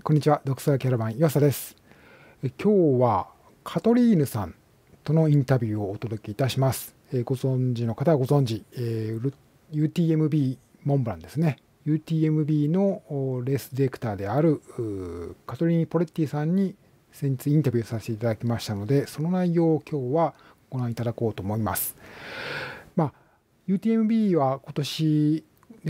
こんにちは、ドクターキャラバン岩佐です。今日はカトリーヌさんとのインタビューをお届けいたします。ご存知の方はご存知、UTMB モンブランですね。UTMB のレースディレクターであるカトリーヌ・ポレッティさんに先日インタビューさせていただきましたので、その内容を今日はご覧いただこうと思います。UTMB は今年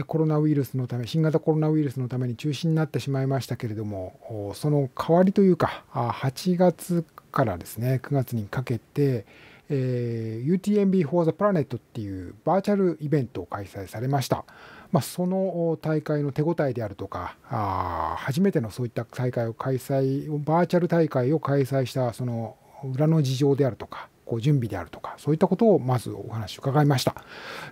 コロナウイルスのため、新型コロナウイルスのために中止になってしまいましたけれども、その代わりというか、8月からですね、9月にかけて、UTMB for the Planet っていうバーチャルイベントを開催されました。その大会の手応えであるとか、初めてのそういった大会を開催、バーチャル大会を開催したその裏の事情であるとか、準備であるとか、そういったことをまずお話を伺いました。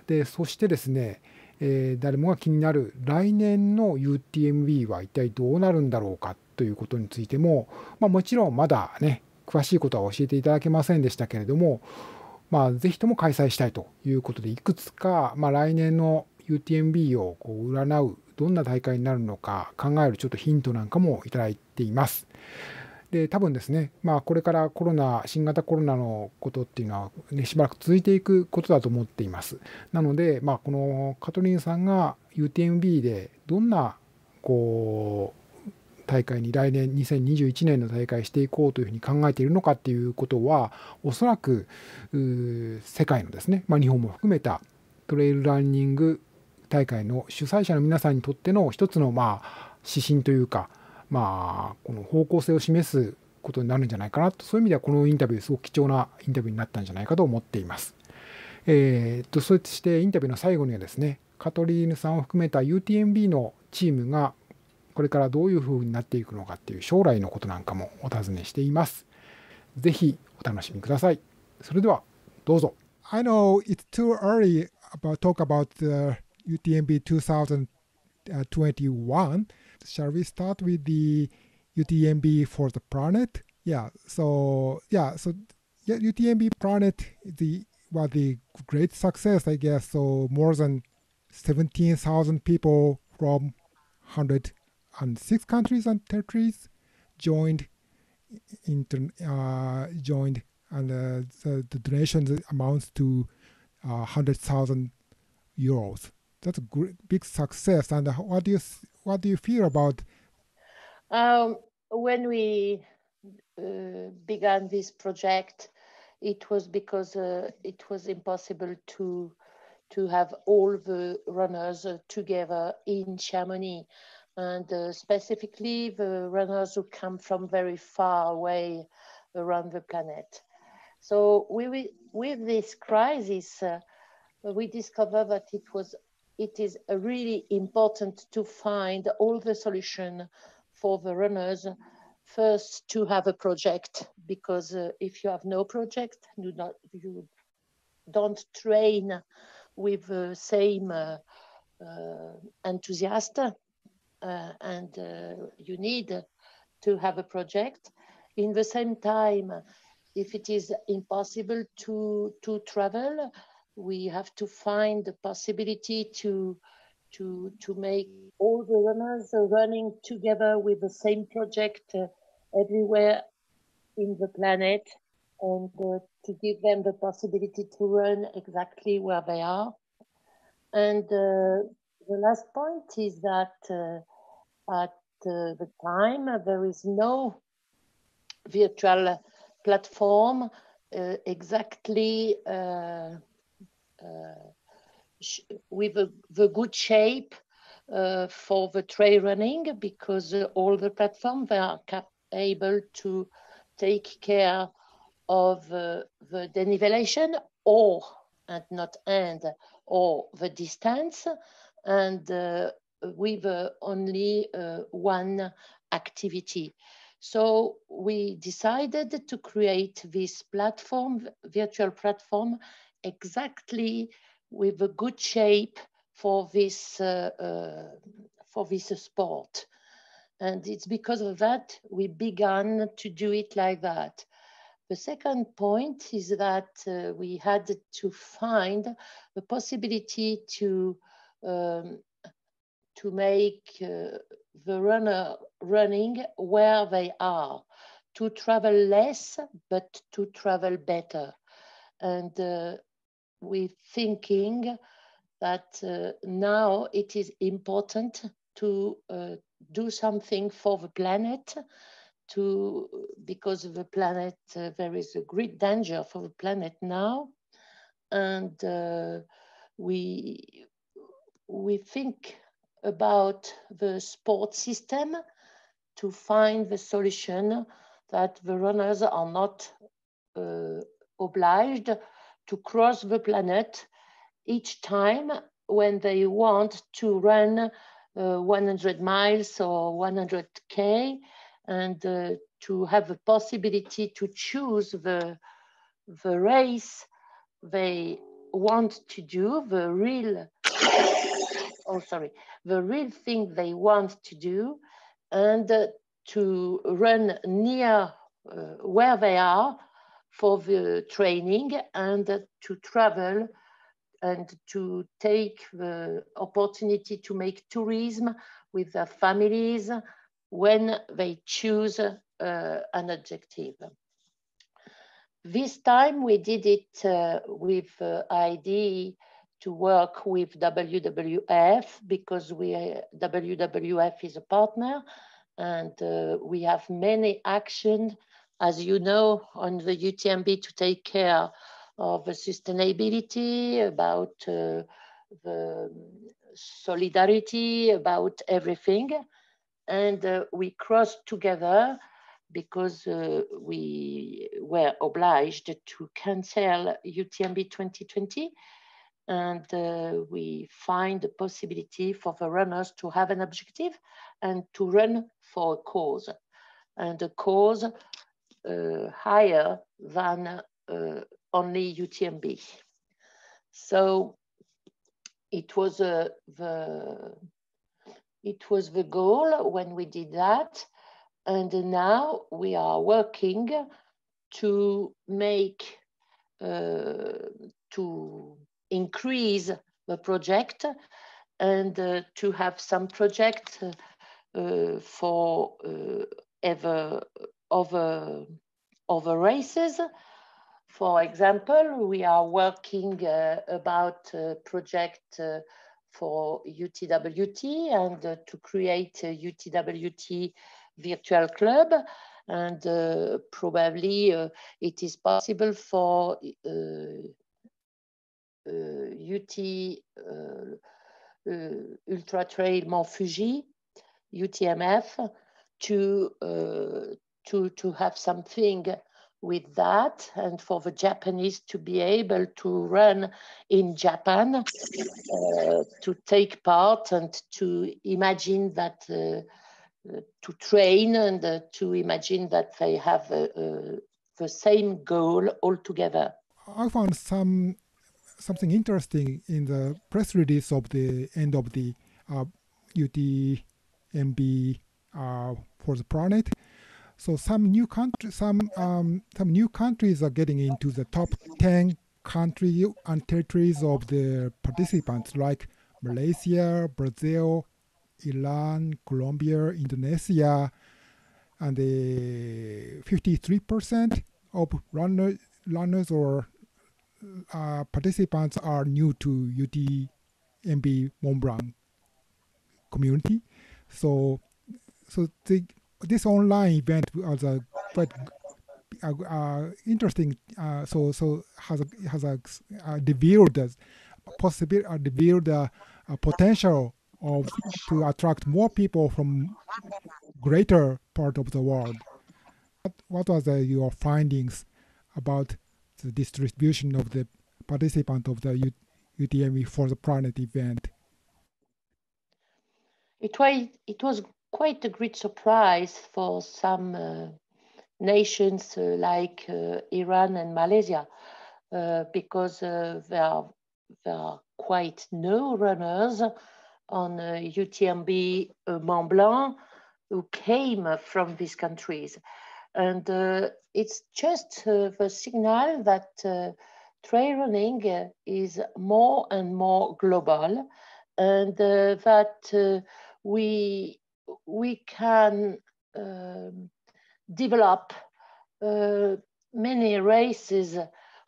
で、そしてですね、誰もが気になる来年の UTMB は一体どうなるんだろうかということについても、もちろんまだね、詳しいことは教えていただけませんでしたけれども、ぜひとも開催したいということで、いくつか、来年の UTMB を占う、どんな大会になるのか考えるちょっとヒントなんかもいただいています。で、多分ですね、これから新型コロナのことっていうのは、ね、しばらく続いていくことだと思っています。なので、このカトリンさんが UTMB でどんな、大会に来年2021年の大会していこうというふうに考えているのかっていうことは、おそらく世界のですね、日本も含めたトレイルランニング大会の主催者の皆さんにとっての一つの指針というか、この方向性を示すことになるんじゃないかなと、そういう意味ではこのインタビューすごく貴重なインタビューになったんじゃないかと思っています。そしてインタビューの最後にはですね、カトリーヌさんを含めた UTMB のチームがこれからどういう風になっていくのかっていう将来のことなんかもお尋ねしています。ぜひお楽しみください。それではどうぞ。I know it's too early about talk about the UTMB 2021. Shall we start with the UTMB for the planet? UTMB planet was the great success, I guess. So more than 17,000 people from 106 countries and territories joined joined, and the donation amounts to 100,000 euros. That's a big success. And what do you feel about? When we began this project, it was because it was impossible to have all the runners together in Chamonix, and specifically the runners who come from very far away around the planet. So with this crisis, we discovered that it is really important to find all the solution for the runners. First, to have a project, because if you have no project, you don't train with the same enthusiasm, and you need to have a project. In the same time, if it is impossible to travel, we have to find the possibility to make all the runners running together with the same project everywhere in the planet, and to give them the possibility to run exactly where they are. And the last point is that at the time there is no virtual platform exactly with the good shape for the trail running, because all the platforms they are able to take care of the denivellation or the distance, and with only one activity. So we decided to create this platform, virtual platform, exactly with a good shape for this sport. And it's because of that we began to do it like that. The second point is that we had to find the possibility to make the runner running where they are, to travel less, but to travel better. And we're thinking that now it is important to do something for the planet, because of the planet, there is a great danger for the planet now. And we think about the sport system to find the solution that the runners are not obliged to cross the planet each time when they want to run 100 miles or 100K, and to have the possibility to choose the race they want to do, the real thing they want to do, and to run near where they are for the training, and to travel and to take the opportunity to make tourism with their families when they choose an objective. This time we did it with idea to work with WWF, because WWF is a partner, and we have many actions, as you know, on the UTMB to take care of the sustainability, about the solidarity, about everything. And we crossed together because we were obliged to cancel UTMB 2020. And we find the possibility for the runners to have an objective and to run for a cause, and a cause higher than only UTMB. So it was the goal when we did that, and now we are working to make to increase the project, and to have some project for other races. For example, we are working about a project for UTWT, and to create a UTWT virtual club, and probably it is possible for UT Ultra Trail Mont Fuji, UTMF, to have something with that, and for the Japanese to be able to run in Japan, to take part, and to imagine that, to train, and to imagine that they have the same goal all together. I found something interesting in the press release of the end of the UTMB for the planet. So some new countries are getting into the top 10 countries and territories of the participants, like Malaysia, Brazil, Iran, Colombia, Indonesia, and 53% of runners or participants are new to UTMB Mont Blanc community. So this online event was a quite interesting. So has revealed the potential of to attract more people from greater part of the world. What was your findings about the distribution of the participant of the UTMB for the planet event? It was quite a great surprise for some nations like Iran and Malaysia, because there are quite no runners on UTMB Mont Blanc who came from these countries. And it's just the signal that trail running is more and more global, and that we we can develop many races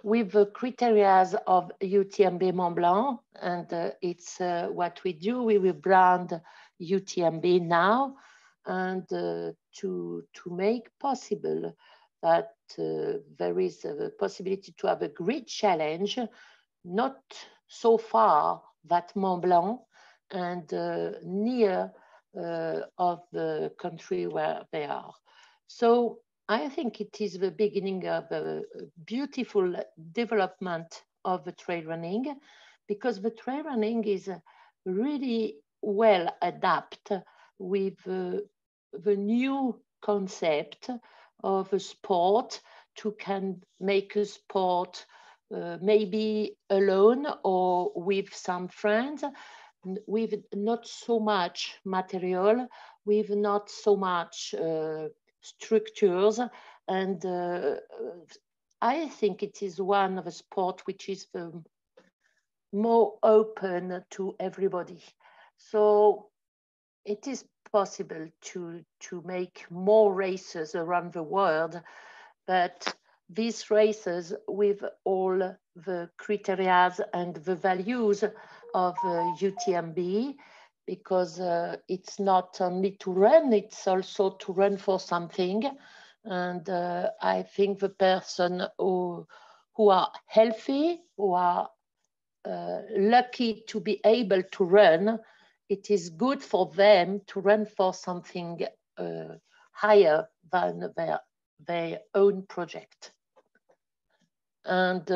with the criteria of UTMB Mont Blanc, and it's what we do. We will brand UTMB now, and to make possible that there is a possibility to have a great challenge, not so far that Mont Blanc, and near of the country where they are. So I think it is the beginning of a beautiful development of the trail running, because the trail running is really well adapted with the new concept of a sport to can make a sport maybe alone or with some friends, with not so much material, with not so much structures, and I think it is one of the sport which is the more open to everybody. So it is possible to make more races around the world, but these races with all the criteria and the values of UTMB, because it's not only to run, it's also to run for something. And I think the person who are healthy, who are lucky to be able to run, it is good for them to run for something higher than their own project. And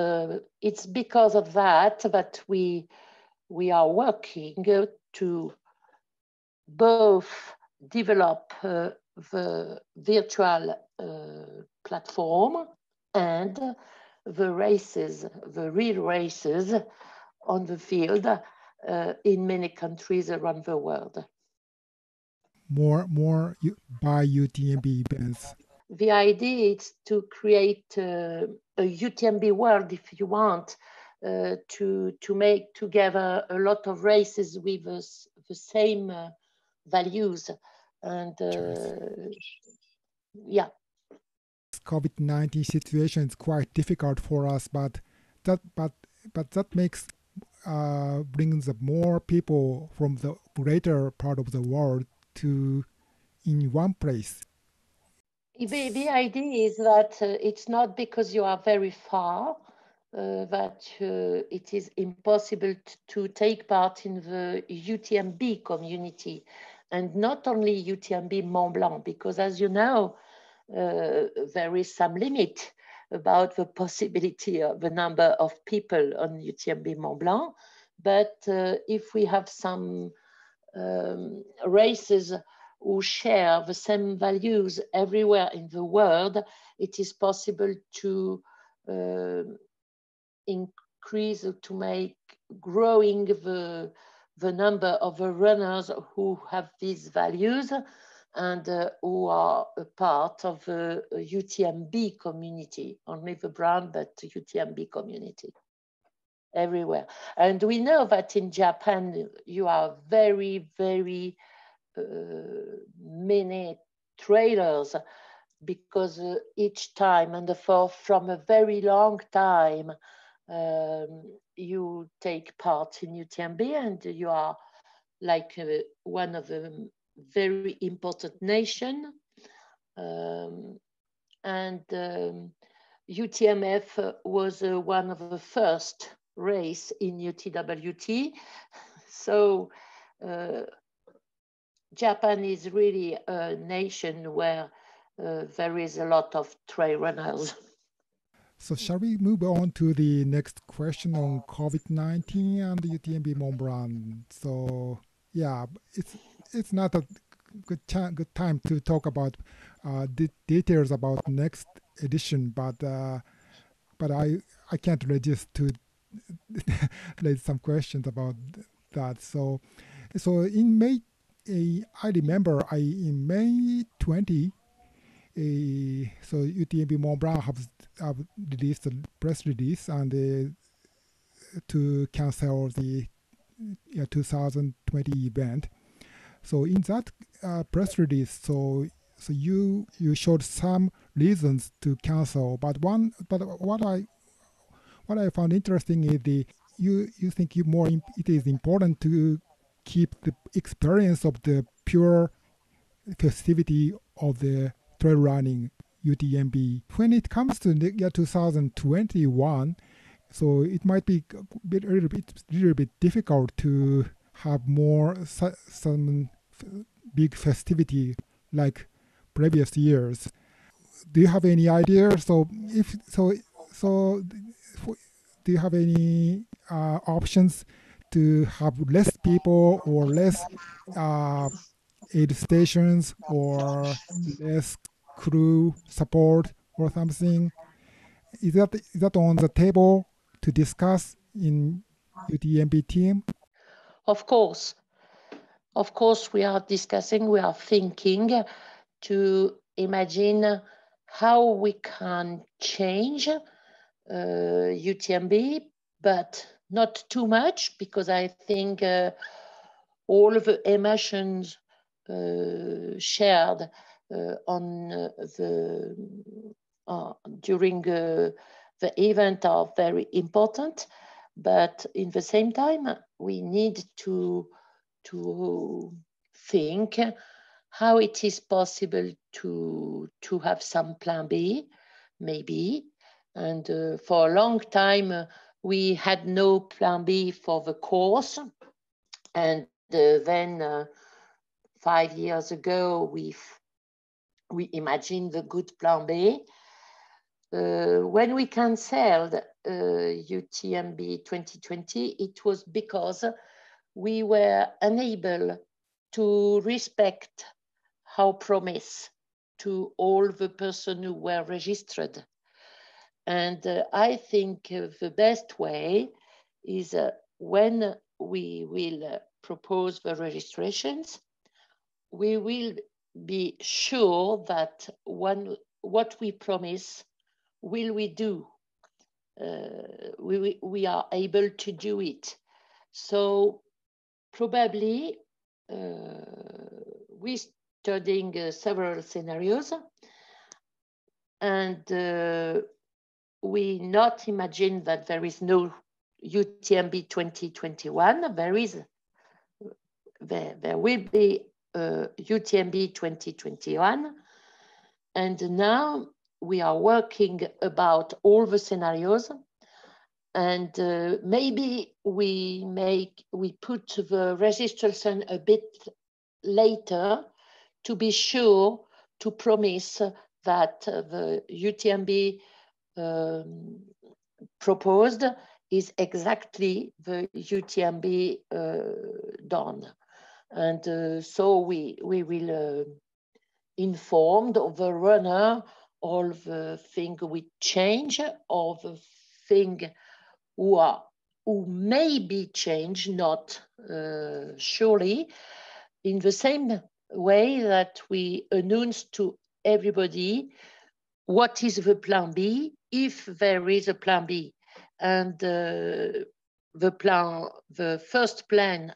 it's because of that we are working to both develop the virtual platform and the races, the real races on the field in many countries around the world. More by UTMB events. The idea is to create a UTMB world, if you want, to make together a lot of races with the same values, and yeah. COVID-19 situation is quite difficult for us, but that makes brings more people from the greater part of the world to in one place. The idea is that it's not because you are very far that it is impossible to take part in the UTMB community, and not only UTMB Mont Blanc, because as you know, there is some limit about the possibility of the number of people on UTMB Mont Blanc. But if we have some races who share the same values everywhere in the world, it is possible to increase, to make growing the number of runners who have these values and who are a part of the UTMB community, only the brand, but UTMB community everywhere. And we know that in Japan, you are very, very many trailers, because each time and from a very long time, you take part in UTMB, and you are like one of the very important nation. UTMF was one of the first race in UTWT. So Japan is really a nation where there is a lot of trail runners. So shall we move on to the next question on COVID-19 and the UTMB Mont Blanc? So yeah, it's not a good time to talk about the details about next edition, but I can't resist to raise some questions about that. So in May, I remember in May 20. So UTMB Mont Blanc have released a press release and to cancel the 2020 event. So in that press release, so you showed some reasons to cancel, but what I found interesting is you think it is important to keep the experience of the pure festivity of the trail running UTMB. When it comes to the year 2021, so it might be a little bit difficult to have some big festivity like previous years. Do you have any idea? So if so, do you have any options to have less people or less aid stations or less crew support or something? Is that on the table to discuss in UTMB team? Of course, we are discussing, we are thinking to imagine how we can change UTMB, but not too much, because I think all of the emotions shared during the event are very important. But in the same time, we need to think how it is possible to have some plan B, maybe. And for a long time, we had no plan B for the course. And then 5 years ago, we imagined the good plan B. When we canceled UTMB 2020, it was because we were unable to respect our promise to all the persons who were registered. And I think the best way is when we will propose the registrations, we will be sure that what we promise will we do. We are able to do it. So probably we're studying several scenarios, and we not imagine that there is no UTMB 2021. There will be UTMB 2021, and now we are working about all the scenarios, and maybe we put the registration a bit later to be sure to promise that the UTMB proposed is exactly the UTMB done. And so we will inform the runner all the thing we change, all the thing who may be changed, not surely, in the same way that we announce to everybody what is the plan B, if there is a plan B. And the first plan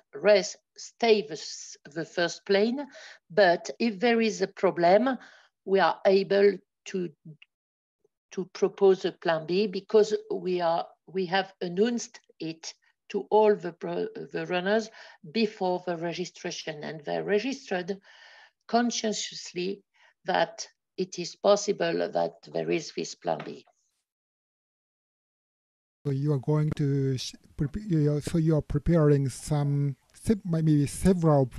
stays the first plan, but if there is a problem, we are able to propose a plan B, because we have announced it to all the runners before the registration, and they registered conscientiously that it is possible that there is this plan B. So you are going to so you are preparing some maybe several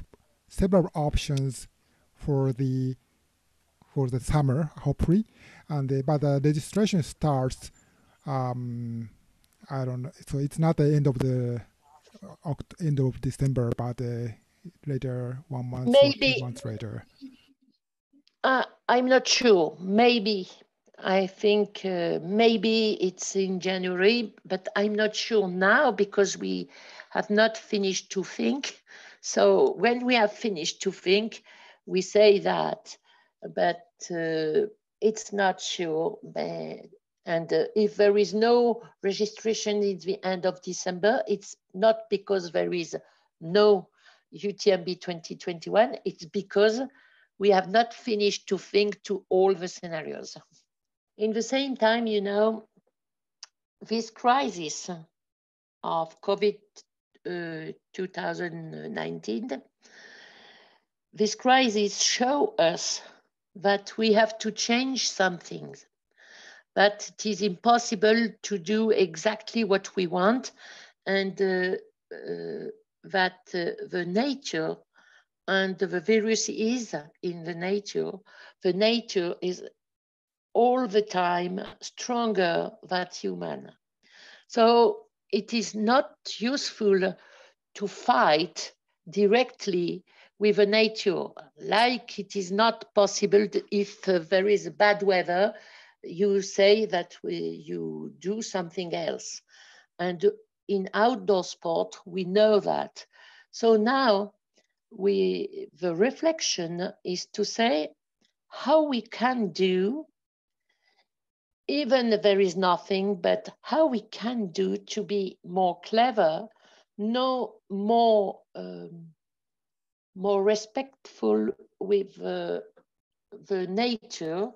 options for the summer, hopefully, and but the registration starts. I don't know. So it's not the end of December, but later, 1 month maybe, or 2 months later. I'm not sure. Maybe. I think maybe it's in January, but I'm not sure now, because we have not finished to think. So when we have finished to think, we say that, but it's not sure. And if there is no registration at the end of December, it's not because there is no UTMB 2021, it's because we have not finished to think to all the scenarios. In the same time, you know, this crisis of COVID 2019, this crisis show us that we have to change some things, that it is impossible to do exactly what we want, and that the nature and the virus is in the nature is all the time stronger than human. So it is not useful to fight directly with the nature, like it is not possible if there is bad weather, you say that you do something else. And in outdoor sport, we know that. So now the reflection is to say how we can do, even if there is nothing, but how we can do to be more clever, no more more respectful with the nature,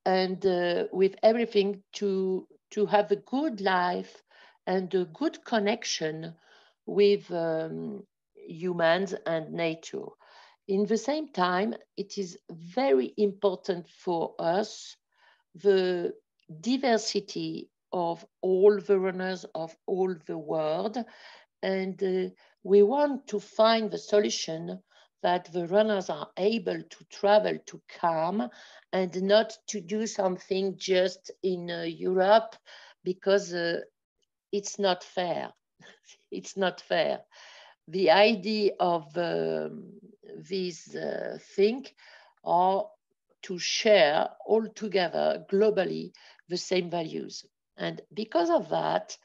and with everything to have a good life and a good connection with humans and nature. In the same time, it is very important for us the diversity of all the runners of all the world, and we want to find the solution that the runners are able to travel to calm and not to do something just in Europe, because it's not fair. It's not fair. The idea of this thing are to share all together globally the same values. And because of that,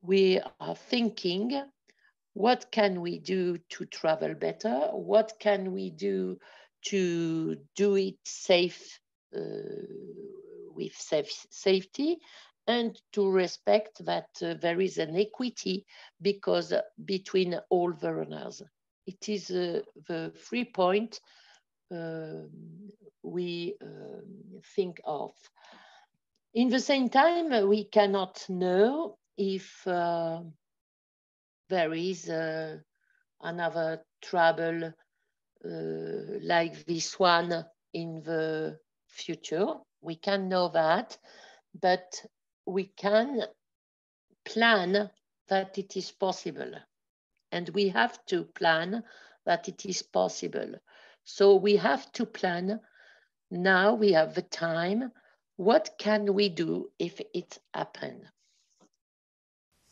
we are thinking, what can we do to travel better? What can we do to do it safe, with safety, and to respect that there is an equity because between all the runners. It is the 3 point we think of. In the same time, we cannot know if there is another trouble like this one in the future. We can know that, but we can plan that it is possible. And we have to plan that it is possible. So we have to plan. Now we have the time. What can we do if it happens?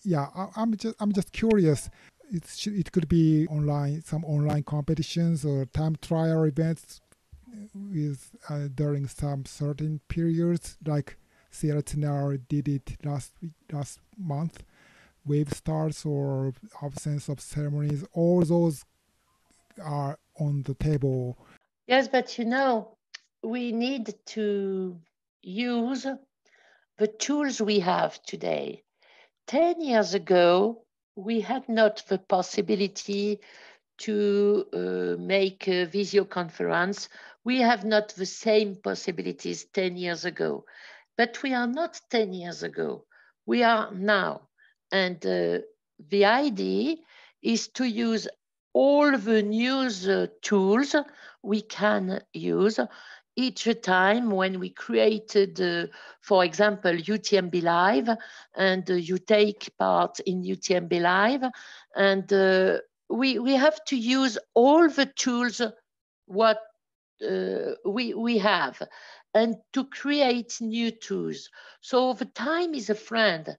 Yeah, I'm just curious. It could be online, some online competitions or time trial events with during some certain periods, like Sierra Tenere did it last month. Wave starts or absence of ceremonies, all those are on the table. Yes, but you know, we need to use the tools we have today. 10 years ago, we had not the possibility to make a video conference. We have not the same possibilities 10 years ago, but we are not 10 years ago. We are now. And the idea is to use all the news tools we can use each time. When we created, for example, UTMB Live, and you take part in UTMB Live, and we have to use all the tools what we have, and to create new tools. So the time is a friend.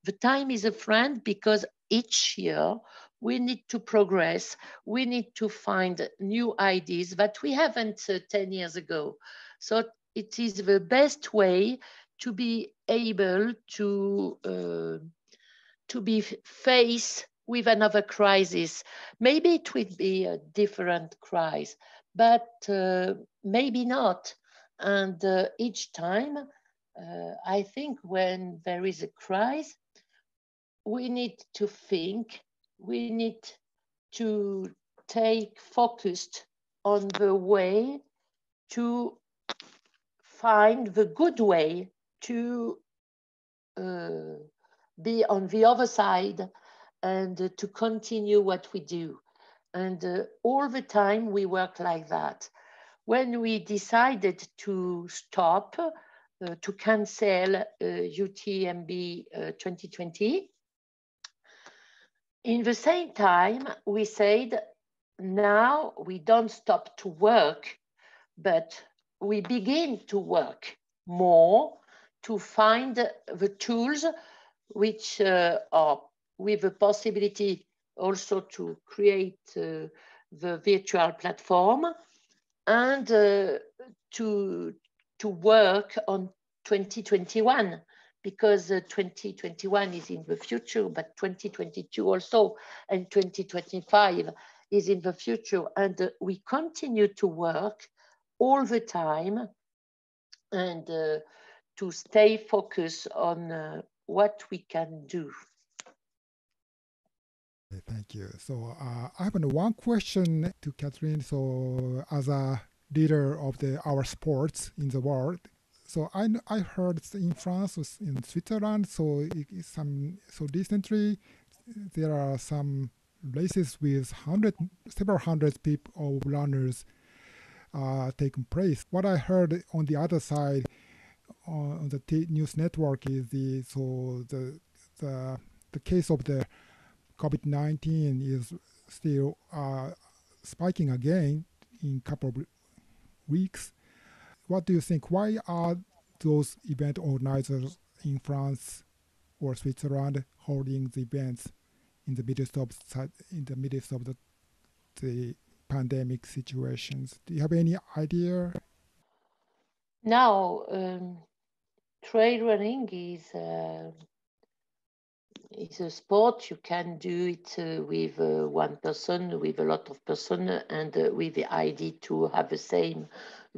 The time is a friend because each year we need to progress. We need to find new ideas that we haven't 10 years ago. So it is the best way to be able to be faced with another crisis. Maybe it will be a different crisis, but maybe not. And each time, I think when there is a crisis, we need to think, we need to take focused on the way to find the good way to be on the other side and to continue what we do. And all the time we work like that. When we decided to stop, to cancel UTMB 2020, in the same time, we said, now we don't stop to work, but we begin to work more to find the tools which are with the possibility also to create the virtual platform and to work on 2021, because 2021 is in the future, but 2022 also, and 2025 is in the future. And we continue to work all the time and to stay focused on what we can do. Thank you. So I have one question to Catherine. So as a leader of our sports in the world, so I heard in France, in Switzerland, so recently there are some races with several hundred people of runners taking place. What I heard on the other side on the news network is the case of the COVID-19 is still spiking again in a couple of weeks. What do you think? Why are those event organizers in France or Switzerland holding the events in the midst of the pandemic situations? Do you have any idea? Now, trail running is a sport. You can do it with one person, with a lot of person, and with the idea to have the same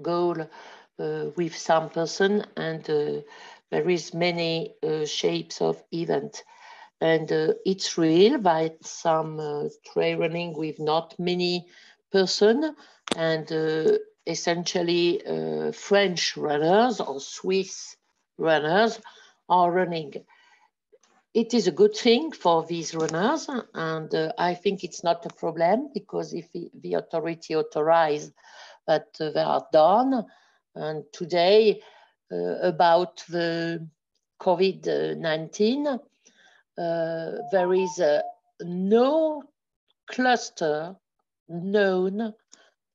goal with some person. And there is many shapes of event. And it's real, but some trail running with not many person, and essentially French runners or Swiss runners are running. It is a good thing for these runners, and I think it's not a problem, because if the authority authorize that they are done. And today, about the COVID-19, there is no cluster known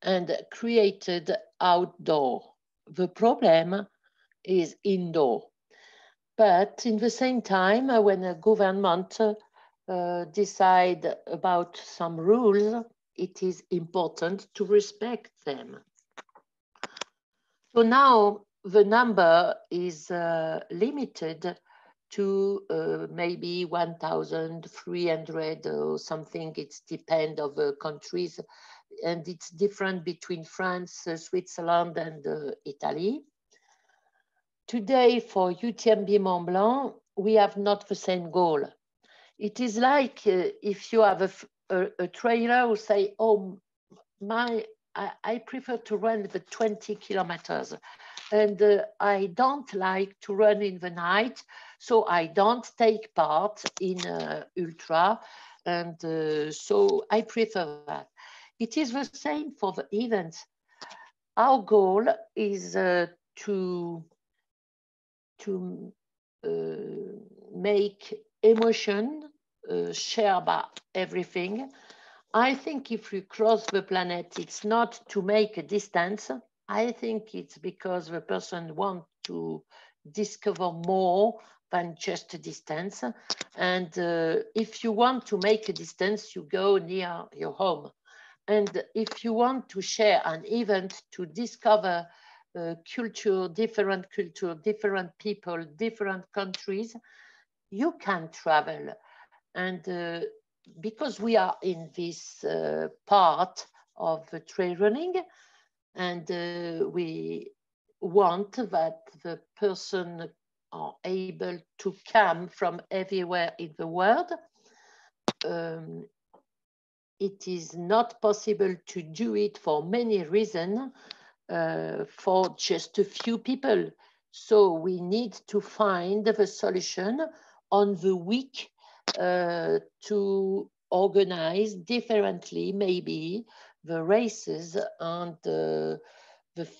and created outdoor. The problem is indoor. But in the same time, when a government decide about some rules, it is important to respect them. So now the number is limited to maybe 1,300 or something. It's depend of countries, and it's different between France, Switzerland, and Italy. Today, for UTMB Mont Blanc, we have not the same goal. It is like if you have a trailer who say, oh, I prefer to run the 20 kilometers, and I don't like to run in the night, so I don't take part in ultra, and so I prefer that. It is the same for the events. Our goal is to make emotion shared by everything. I think if we cross the planet, it's not to make a distance. I think it's because the person wants to discover more than just a distance. And if you want to make a distance, you go near your home. And if you want to share an event to discover culture, different people, different countries, you can travel. And because we are in this part of the trail running, and we want that the person are able to come from everywhere in the world, it is not possible to do it for many reasons for just a few people. So we need to find the solution on the week to organize differently, maybe the races and the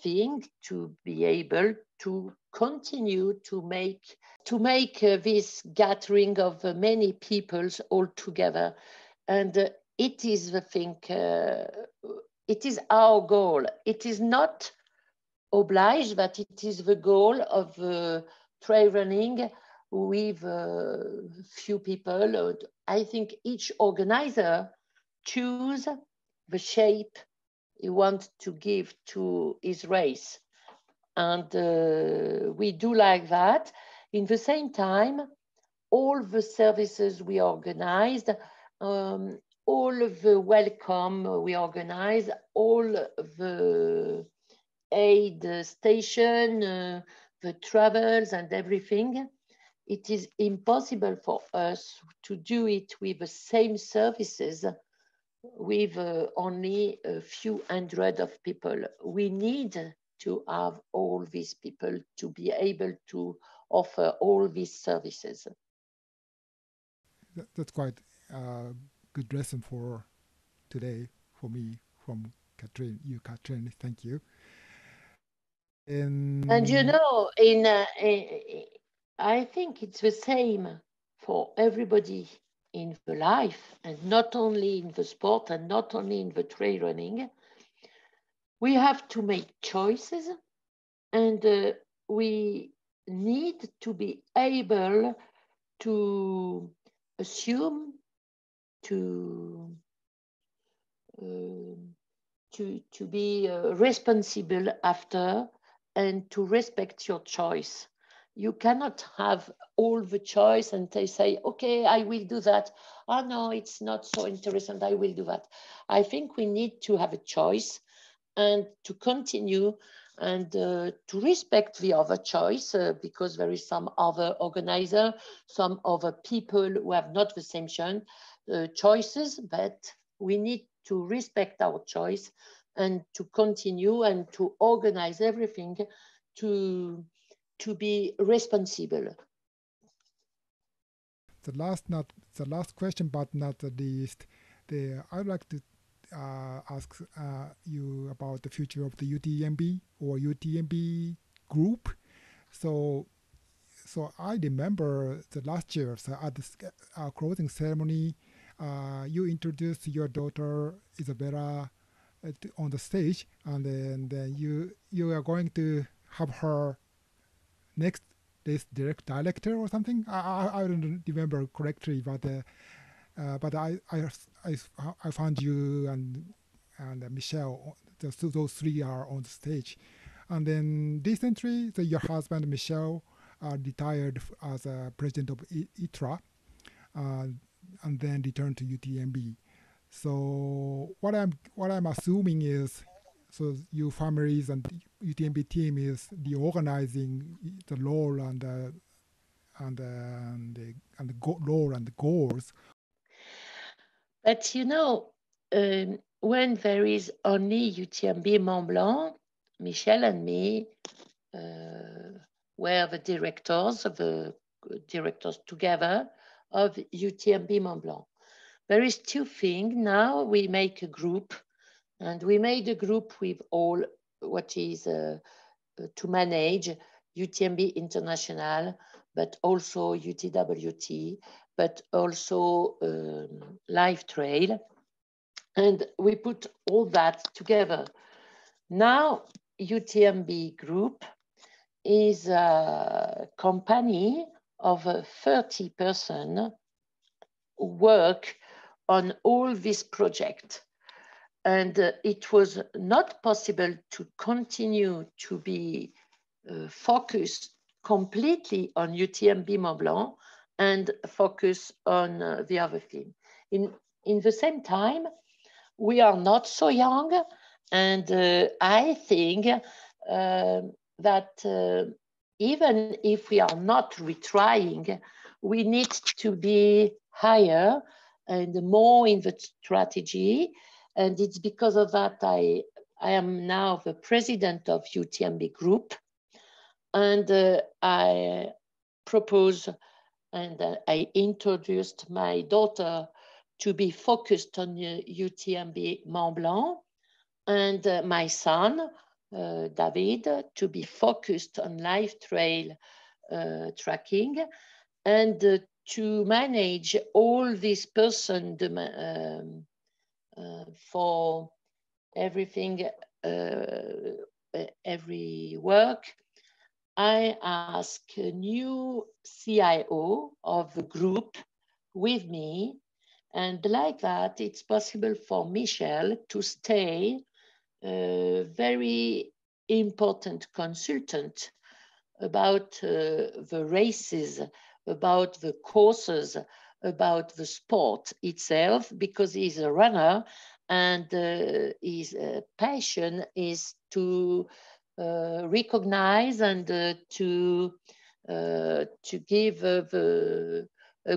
thing to be able to continue to make this gathering of many peoples all together. And it is the thing, it is our goal. It is not obliged, but it is the goal of trail running with few people. I think each organizer choose the shape he wants to give to his race. And we do like that. In the same time, all the services we organized, all of the welcome we organize, all the aid station, the travels and everything, it is impossible for us to do it with the same services with only a few hundred of people. We need to have all these people to be able to offer all these services. That's quite a good lesson for today for me from Catherine. Catherine, thank you. And you know, I think it's the same for everybody in the life, and not only in the sport and not only in the trail running. We have to make choices, and we need to be able to assume, to be responsible after, and to respect your choice. You cannot have all the choice and they say, okay, I will do that. Oh no, it's not so interesting, I will do that. I think we need to have a choice and to continue and to respect the other choice because there is some other organizer, some other people who have not the same choices, but we need to respect our choice and to continue and to organize everything to be responsible. The last question, but not the least, I'd like to ask you about the future of the UTMB or UTMB group. So I remember the last year, so at the closing ceremony, you introduced your daughter Isabella on the stage, and then you are going to have her next race director or something. I don't remember correctly, but I found you and Michelle. Those three are on the stage, and then recently, your husband Michelle retired as a president of ITRA, and then returned to UTMB. So what I'm assuming is, so your families and UTMB team is the organizing the role and the role and the goals. But you know, when there is only UTMB Mont Blanc, Michel and me were the directors together of UTMB Mont Blanc. There is two things. Now we make a group, and we made a group with all what is to manage UTMB International, but also UTWT, but also Live Trail. And we put all that together. Now UTMB Group is a company of 30 persons who work on all this project. And it was not possible to continue to be focused completely on UTMB Mont Blanc and focus on the other thing. In the same time, we are not so young, and I think that even if we are not retrying, we need to be higher and more in the strategy. And it's because of that I am now the president of UTMB Group. And I propose and I introduced my daughter to be focused on UTMB Mont Blanc, and my son, David, to be focused on life trail tracking, and to manage all this person for everything, every work. I asked a new CIO of the group with me, and like that, it's possible for Michel to stay a very important consultant about the races, about the courses, about the sport itself, because he's a runner, and his passion is to recognize and to give a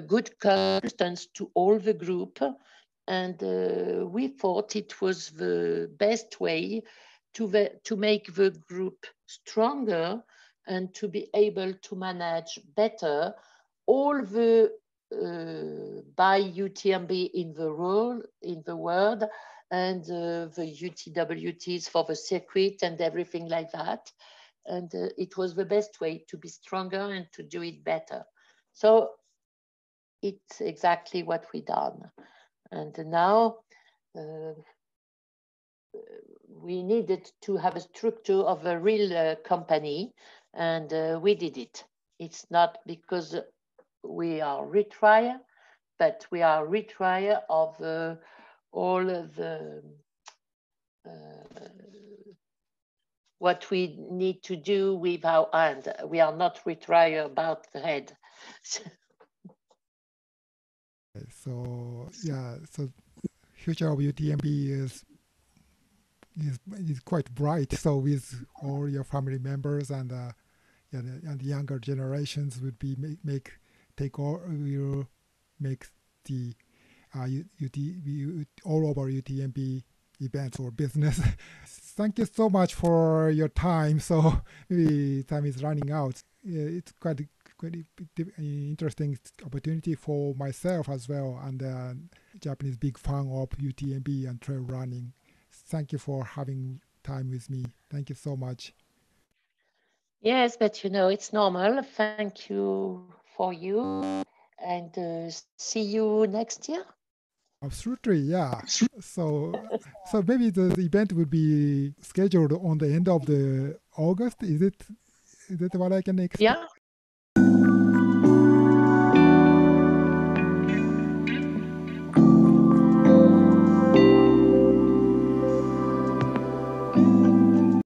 good consultance to all the group. And we thought it was the best way to make the group stronger and to be able to manage better all the by UTMB in the world, and the UTWTs for the circuit and everything like that. And it was the best way to be stronger and to do it better. So it's exactly what we done. And now we needed to have a structure of a real company, and we did it. It's not because we are retire, but we are retire of all the what we need to do with our hand. We are not retire about the head. So yeah, so future of UTMB is quite bright. So with all your family members and and the younger generations would be will make the all over UTMB events or business. Thank you so much for your time. So maybe time is running out. It's quite interesting opportunity for myself as well, and Japanese big fan of UTMB and trail running. Thank you for having time with me. Thank you so much. Yes, but it's normal. Thank you for you, and see you next year. Absolutely, yeah. So maybe the event will be scheduled on the end of the August. Is it what I can expect? Yeah.